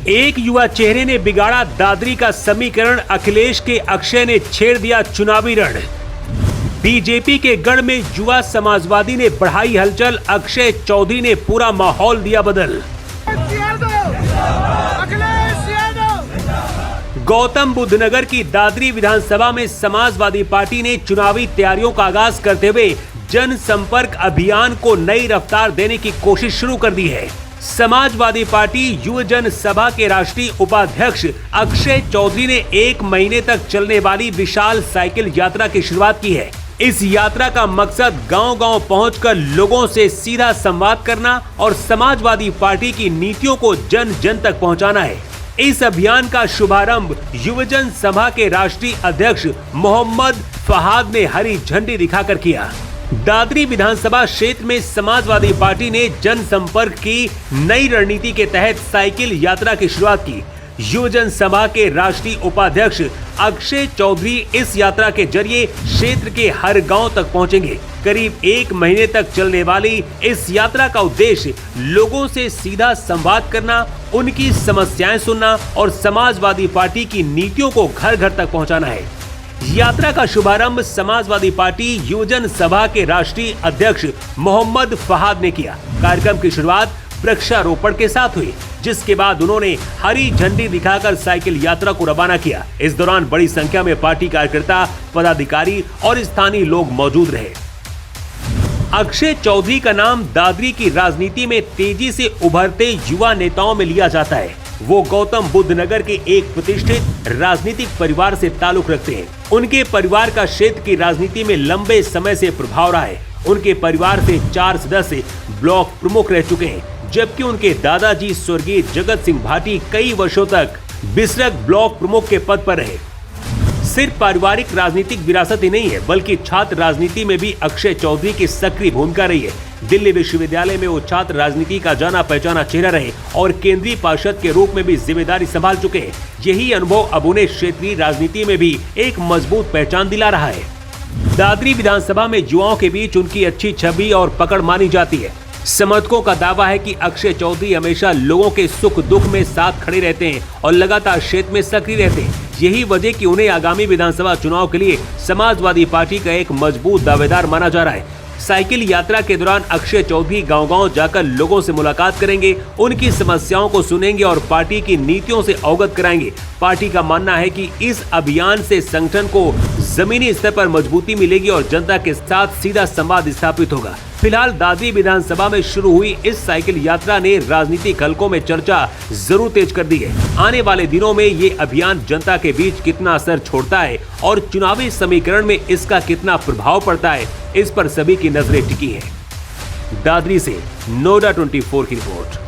एक युवा चेहरे ने बिगाड़ा दादरी का समीकरण, अखिलेश के अक्षय ने छेड़ दिया चुनावी रण। बीजेपी के गढ़ में युवा समाजवादी ने बढ़ाई हलचल, अक्षय चौधरी ने पूरा माहौल दिया बदल। गौतम बुद्ध नगर की दादरी विधानसभा में समाजवादी पार्टी ने चुनावी तैयारियों का आगाज करते हुए जनसंपर्क अभियान को नई रफ्तार देने की कोशिश शुरू कर दी है। समाजवादी पार्टी युवजन सभा के राष्ट्रीय उपाध्यक्ष अक्षय चौधरी ने 1 महीने तक चलने वाली विशाल साइकिल यात्रा की शुरुआत की है। इस यात्रा का मकसद गांव-गांव पहुंचकर लोगों से सीधा संवाद करना और समाजवादी पार्टी की नीतियों को जन जन तक पहुंचाना है। इस अभियान का शुभारंभ युवजन सभा के राष्ट्रीय अध्यक्ष मोहम्मद फहाद ने हरी झंडी दिखाकर किया। दादरी विधानसभा क्षेत्र में समाजवादी पार्टी ने जनसंपर्क की नई रणनीति के तहत साइकिल यात्रा की शुरुआत की। युवजन सभा के राष्ट्रीय उपाध्यक्ष अक्षय चौधरी इस यात्रा के जरिए क्षेत्र के हर गांव तक पहुंचेंगे। करीब 1 महीने तक चलने वाली इस यात्रा का उद्देश्य लोगों से सीधा संवाद करना, उनकी समस्याएं सुनना और समाजवादी पार्टी की नीतियों को घर घर तक पहुंचाना है। यात्रा का शुभारंभ समाजवादी पार्टी युवजन सभा के राष्ट्रीय अध्यक्ष मोहम्मद फहाद ने किया। कार्यक्रम की शुरुआत वृक्षारोपण के साथ हुई, जिसके बाद उन्होंने हरी झंडी दिखाकर साइकिल यात्रा को रवाना किया। इस दौरान बड़ी संख्या में पार्टी कार्यकर्ता, पदाधिकारी और स्थानीय लोग मौजूद रहे। अक्षय चौधरी का नाम दादरी की राजनीति में तेजी से उभरते युवा नेताओं में लिया जाता है। वो गौतम बुद्ध नगर के एक प्रतिष्ठित राजनीतिक परिवार से ताल्लुक रखते हैं। उनके परिवार का क्षेत्र की राजनीति में लंबे समय से प्रभाव रहा है। उनके परिवार से 4 सदस्य ब्लॉक प्रमुख रह चुके हैं, जबकि उनके दादाजी स्वर्गीय जगत सिंह भाटी कई वर्षों तक बिसरक ब्लॉक प्रमुख के पद पर रहे। सिर्फ पारिवारिक राजनीतिक विरासत ही नहीं है, बल्कि छात्र राजनीति में भी अक्षय चौधरी की सक्रिय भूमिका रही है। दिल्ली विश्वविद्यालय में वो छात्र राजनीति का जाना पहचाना चेहरा रहे और केंद्रीय पार्षद के रूप में भी जिम्मेदारी संभाल चुके हैं। यही अनुभव अब उन्हें क्षेत्रीय राजनीति में भी एक मजबूत पहचान दिला रहा है। दादरी विधानसभा में युवाओं के बीच उनकी अच्छी छवि और पकड़ मानी जाती है। समर्थकों का दावा है कि अक्षय चौधरी हमेशा लोगों के सुख दुख में साथ खड़े रहते हैं और लगातार क्षेत्र में सक्रिय रहते हैं। यही वजह कि उन्हें आगामी विधानसभा चुनाव के लिए समाजवादी पार्टी का एक मजबूत दावेदार माना जा रहा है। साइकिल यात्रा के दौरान अक्षय चौधरी गांव-गांव जाकर लोगों से मुलाकात करेंगे, उनकी समस्याओं को सुनेंगे और पार्टी की नीतियों से अवगत कराएंगे। पार्टी का मानना है कि इस अभियान से संगठन को जमीनी स्तर पर मजबूती मिलेगी और जनता के साथ सीधा संवाद स्थापित होगा। फिलहाल दादरी विधानसभा में शुरू हुई इस साइकिल यात्रा ने राजनीतिक हलकों में चर्चा जरूर तेज कर दी है। आने वाले दिनों में ये अभियान जनता के बीच कितना असर छोड़ता है और चुनावी समीकरण में इसका कितना प्रभाव पड़ता है, इस पर सभी की नजरें टिकी हैं। दादरी से नोडा 24 की रिपोर्ट।